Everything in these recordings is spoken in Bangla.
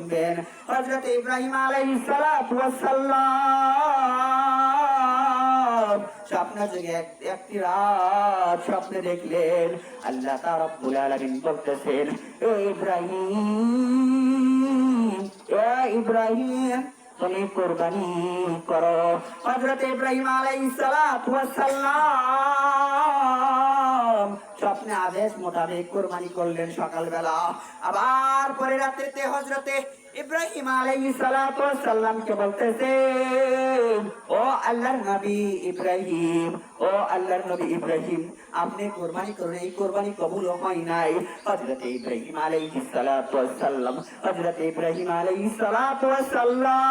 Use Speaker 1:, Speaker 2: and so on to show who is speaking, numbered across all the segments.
Speaker 1: শুনবেন। হযরত ইব্রাহিম আলাইহিস সালাতু ওয়াস সালাম স্বপ্ন যুগে একটি রাত স্বপ্নে দেখলেন আল্লাহ তাআলা রব্বুল আলামিন বলতেছেন, এ ইব্রাহিম তুমি কুরবানি করো। হযরত ইব্রাহিম আলাইহিস সালাতু ওয়াস সালাম স্বপ্নে আদেশ মোতাবেক কুরবানি করলেন সকালবেলা। আবার পরে রাত্রিতে হযরতে ইব্রাহিম আলাইহিস সালাতু ওয়াস সালামকে বলতেছেন, ও আল্লাহর নবী ইব্রাহিম, ও আল্লাহর নবী ইব্রাহিম, আপনি কুরবানি করুন, এই কুরবানি কবুল হয় নাই। হযরতে ইব্রাহিম আলাইহিস সালাতু ওয়াস সালাম হযরতে ইব্রাহিম আলাইহিস সালাতু ওয়াস সালাম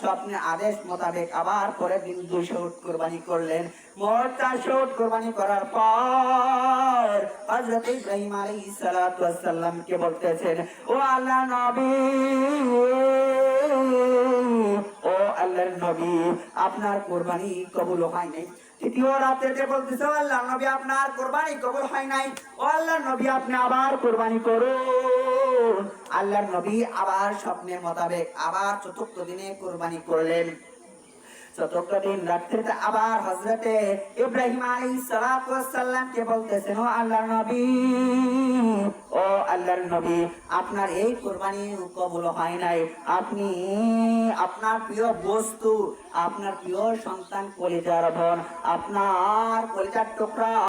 Speaker 1: স্বপ্নে আদেশ মোতাবেক আবার পরের দিন 200 উট কুরবানি করলেন। মোট 400 উট কুরবানি করার পর হযরত ইব্রাহিম আলাইহিস সালাতু ওয়াস সালামকে বলতেছেন, ও আল্লাহর নবী, ও আল্লাহর নবী, আপনার কুরবানি কবুল হয় নাই। তৃতীয় রাতে বলতেছে, আল্লাহর নবী আপনার কুরবানি কবুল হয় নাই, ও আল্লাহর নবী আপনি আবার কুরবানি করুন। আল্লাহর নবী আবার স্বপ্নের মোতাবেক আবার চতুর্থ দিনে কুরবানি করলেন। চতুর্থ দিন রাত্রিতে আবার হযরতে ইব্রাহিম আলাইহিস সালাতু ওয়াস সালামকে বলতেছেন, ও আল্লাহর নবী, ও আল্লাহর নবী, আপনার এই কুরবানি কবুল হয় নাই। আপনি আপনার প্রিয় বস্তু, আপনার প্রিয় সন্তান কলিজার বোন, আপনার কলিজার টুকরা